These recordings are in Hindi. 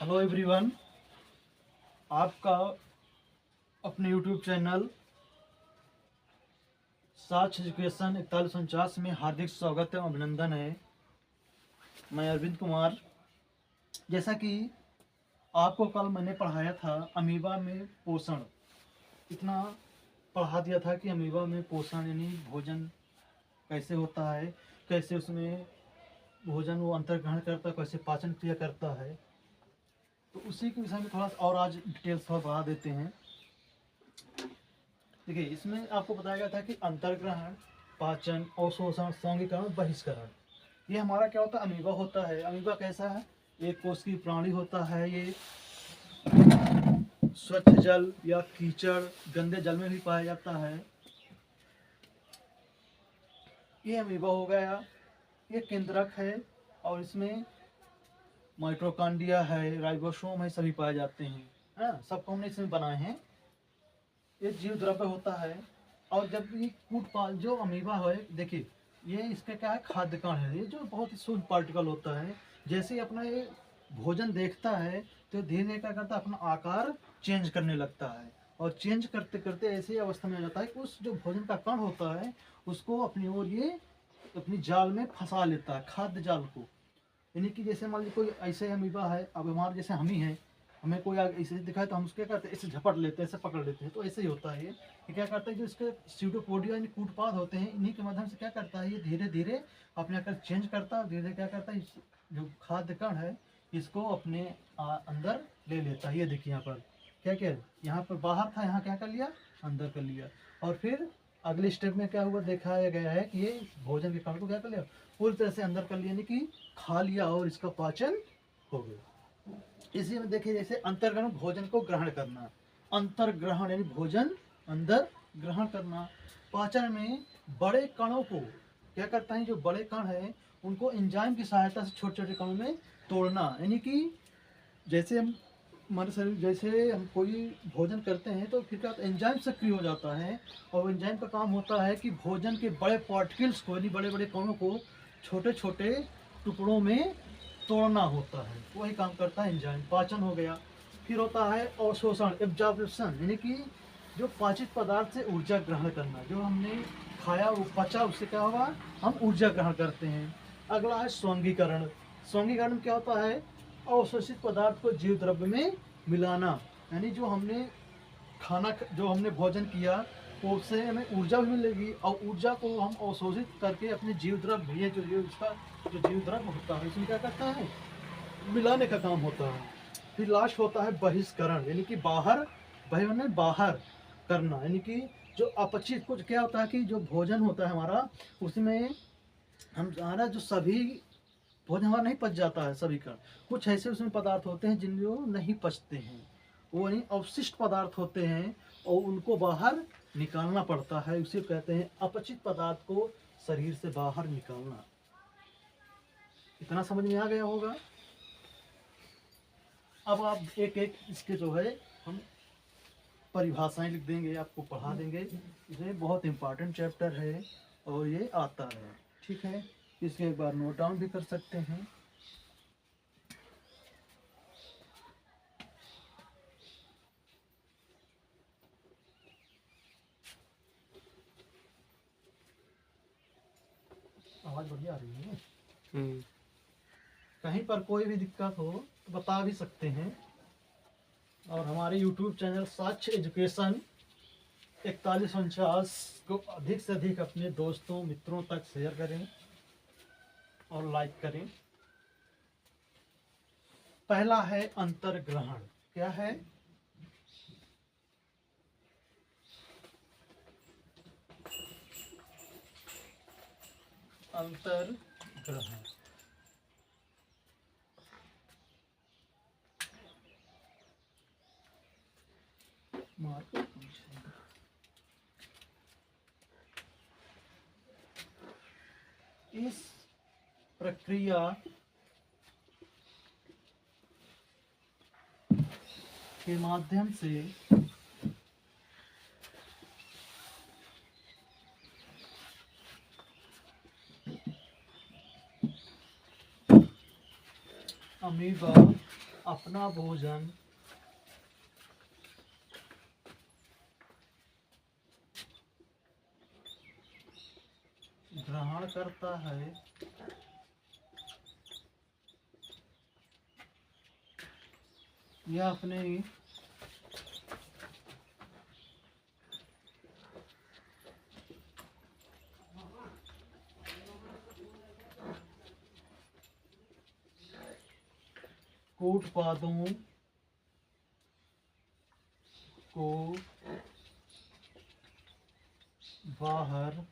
हेलो एवरीवन, आपका अपने यूट्यूब चैनल साक्ष एजुकेशन 4149 में हार्दिक स्वागत है, अभिनंदन है। मैं अरविंद कुमार। जैसा कि आपको कल मैंने पढ़ाया था अमीबा में पोषण, इतना पढ़ा दिया था कि अमीबा में पोषण यानी भोजन कैसे होता है, कैसे उसमें भोजन वो अंतर्ग्रहण करता है, कैसे पाचन क्रिया करता है। तो उसी के विषय में थोड़ा और आज डिटेल्स थोड़ा बढ़ा देते हैं। देखिए, इसमें आपको बताया गया था कि अंतर्ग्रहण, पाचन, अवशोषण, सौंगीकरण, बहिष्करण, ये हमारा क्या होता है, अमीबा होता है। अमीबा कैसा है? एक कोश की प्राणी होता है। ये स्वच्छ जल या कीचड़, गंदे जल में भी पाया जाता है। ये अमीबा हो गया। ये केंद्रक है और इसमें माइटोकॉन्ड्रिया है, राइबोसोम है, सभी पाए जाते हैं। हाँ, सबको हमने इसमें बनाए हैं। ये जीव द्रव्य होता है। और जब ये कूटपाल जो अमीबा है, देखिए ये इसका क्या है, खाद्य कण है। ये जो बहुत ही सूक्ष्म पार्टिकल होता है। जैसे ही अपना ये भोजन देखता है तो धीरे धीरे क्या करता है, अपना आकार चेंज करने लगता है। और चेंज करते करते ऐसी अवस्था में आ जाता है कि उस जो भोजन का कण होता है उसको अपनी ओर ये अपनी जाल में फंसा लेता है, खाद्य जाल को। यानी कि जैसे मान लीजिए कोई ऐसे अमीबा है, अब हमारे जैसे हम ही हैं, हमें कोई आगे ऐसे दिखाए तो हम उसके क्या करते हैं, ऐसे झपट लेते हैं, ऐसे पकड़ लेते हैं। तो ऐसे ही होता है ये क्या करता है, जो इसके स्यूडोपोडिया यानी कूटपाद होते हैं, इन्हीं के माध्यम से क्या करता है, ये धीरे धीरे अपने आकार चेंज करता है। धीरे धीरे क्या करता है, इस जो खाद्य कण है इसको अपने अंदर ले लेता है। ये देखिए यहाँ पर क्या क्या, यहाँ पर बाहर था, यहाँ क्या कर लिया, अंदर कर लिया। और फिर अगले स्टेप में क्या हुआ, दिखाया गया है कि ये भोजन के कण को क्या कर लिया, पूरी तरह से अंदर कर लिया, यानी कि खा लिया और इसका पाचन हो गया। इसी में देखिए, जैसे अंतर्ग्रहण, भोजन को ग्रहण करना, अंतर्ग्रहण यानी भोजन अंदर ग्रहण करना। पाचन में बड़े कणों को क्या करता है, जो बड़े कण है उनको एंजाइम की सहायता से छोटे छोटे कणों में तोड़ना। यानी कि जैसे हम हमारे शरीर, जैसे हम कोई भोजन करते हैं तो फिर क्या होता है, एंजाइम सक्रिय हो जाता है। और एंजाइम का काम होता है कि भोजन के बड़े पार्टिकल्स को यानी बड़े बड़े कणों को छोटे छोटे टुकड़ों में तोड़ना होता है। वही काम करता है एंजाइम। पाचन हो गया। फिर होता है अवशोषण, एब्जॉर्प्शन, यानी कि जो पाचित पदार्थ से ऊर्जा ग्रहण करना। जो हमने खाया वो पचा, उससे क्या होगा, हम ऊर्जा ग्रहण करते हैं। अगला है सौंगीकरण। सौंगीकरण क्या होता है, अवशोषित पदार्थ को जीव द्रव्य में मिलाना। यानी जो हमने जो हमने भोजन किया वो उससे हमें ऊर्जा भी मिलेगी और ऊर्जा को हम अवशोषित करके अपने जीव द्रव्य, ये जो इसका जो जीव द्रव्य होता है इसमें क्या करता है, मिलाने का काम होता है। फिर लास्ट होता है बहिष्करण, यानी कि बाहर, बाहर करना। यानी कि जो अपचित, कुछ क्या होता है कि जो भोजन होता है हमारा, उसमें हमारा जो सभी भोजन हमारा नहीं पच जाता है सभी का। कुछ ऐसे उसमें पदार्थ होते हैं जिन जो नहीं पचते हैं, वो नहीं अवशिष्ट पदार्थ होते हैं और उनको बाहर निकालना पड़ता है। उसे कहते हैं अपचित पदार्थ को शरीर से बाहर निकालना। इतना समझ में आ गया होगा। अब आप एक एक इसके जो है हम परिभाषाएं लिख देंगे, आपको पढ़ा देंगे। ये बहुत इम्पोर्टेंट चैप्टर है और ये आता है, ठीक है। इसके एक बार नोट डाउन भी कर सकते हैं। आवाज बढ़िया आ रही है। कहीं पर कोई भी दिक्कत हो तो बता भी सकते हैं। और हमारे YouTube चैनल साक्ष एजुकेशन 4149 को अधिक से अधिक अपने दोस्तों मित्रों तक शेयर करें और लाइक करें। पहला है अंतर्ग्रहण। क्या है? अंतर्ग्रहण। इस प्रक्रिया के माध्यम से अमीबा अपना भोजन ग्रहण करता है यह अपने उत्पादों को बाहर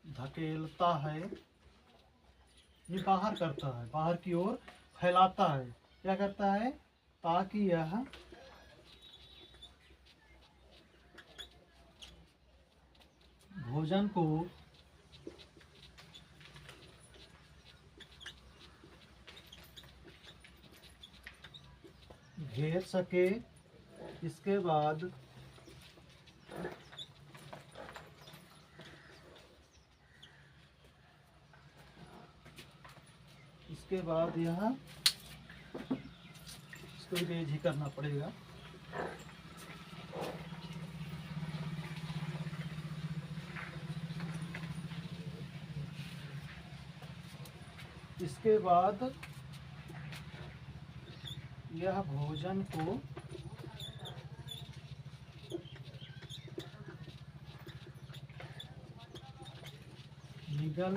धकेलता है, ये बाहर करता है, बाहर की ओर फैलाता है। क्या करता है? ताकि यह भोजन को घेर सके। इसके बाद यह इसको भी तेज ही करना पड़ेगा। इसके बाद यह भोजन को निगल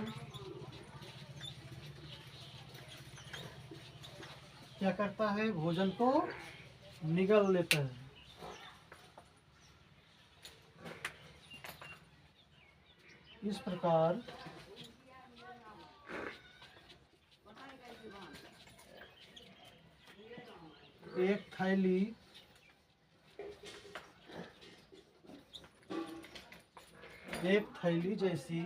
क्या करता है? भोजन को निगल लेता है। इस प्रकार एक थैली जैसी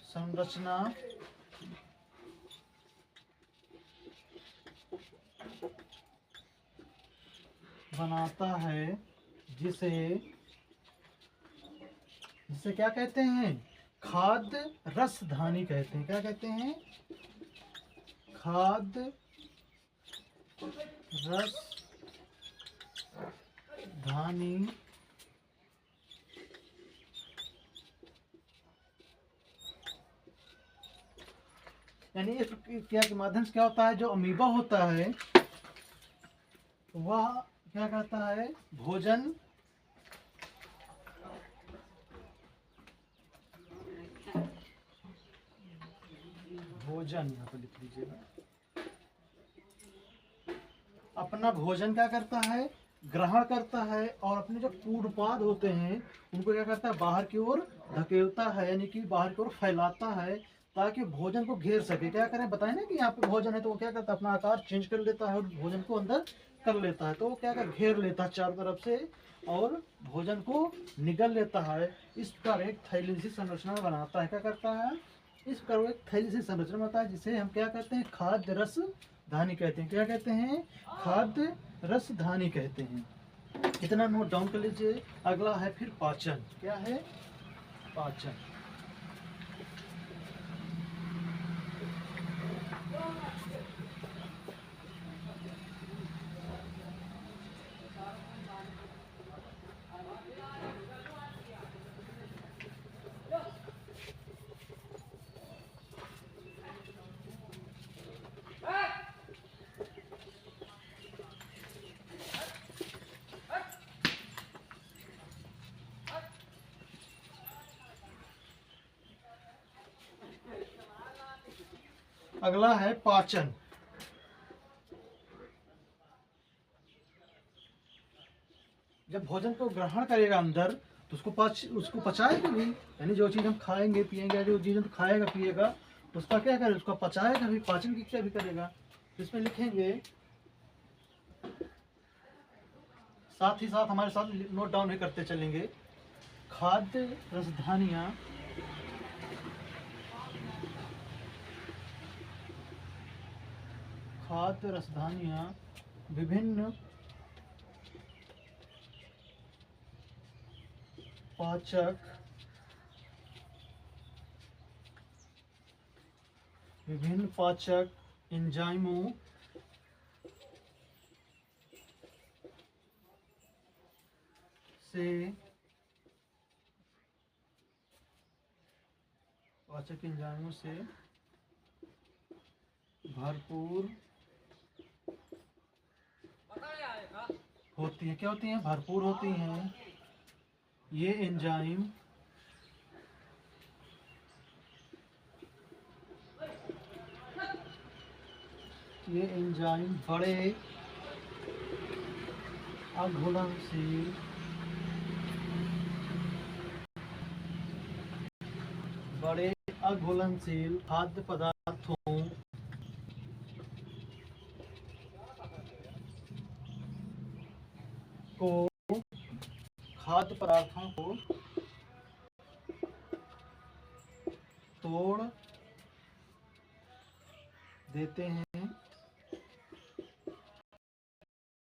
संरचना बनाता है, जिसे क्या कहते हैं? खाद्य रसधानी कहते हैं। क्या कहते हैं? खाद्य रसधानी यानी इस प्रक्रिया के माध्यम से क्या होता है? जो अमीबा होता है वह क्या करता है? भोजन यहाँ पर लिख लीजिएगा। अपना भोजन क्या करता है? ग्रहण करता है और अपने जो कूटपाद होते हैं उनको क्या करता है? बाहर की ओर धकेलता है, यानी कि बाहर की ओर फैलाता है ताकि भोजन को घेर सके। क्या करें? बताएं ना कि यहाँ पे भोजन है तो वो क्या करता है? अपना आकार चेंज कर लेता है और भोजन को अंदर कर लेता है। तो वो क्या कर घेर लेता है चारों तरफ से और भोजन को निगल लेता है। इस प्रकार एक थैली सी संरचना बनाता है। क्या करता है? इस प्रकार एक थैली सी संरचना बनाता है, जिसे हम क्या कहते हैं? खाद्य रस धानी कहते हैं। क्या कहते हैं? खाद्य रस धानी कहते हैं। इतना नोट डाउन कर लीजिए। अगला है फिर पाचन। क्या है? पाचन। अगला है पाचन। जब भोजन को ग्रहण करेगा अंदर तो उसको पचाएगा भी, यानी जो चीज़ हम खाएंगे पिएंगे, जो चीज़ हम खाएगा पिएगा उसका क्या करेगा? उसका पचाएगा भी, पाचन की क्या भी करेगा। तो इसमें लिखेंगे, साथ ही साथ हमारे साथ नोट डाउन भी करते चलेंगे। खाद्य रसधानियाँ विभिन्न पाचक विभिन्न पाचक एंजाइमों से भरपूर होती है। क्या होती हैं? भरपूर होती हैं। ये एंजाइम बड़े अघुलनशील खाद्य पदार्थों को तोड़ देते हैं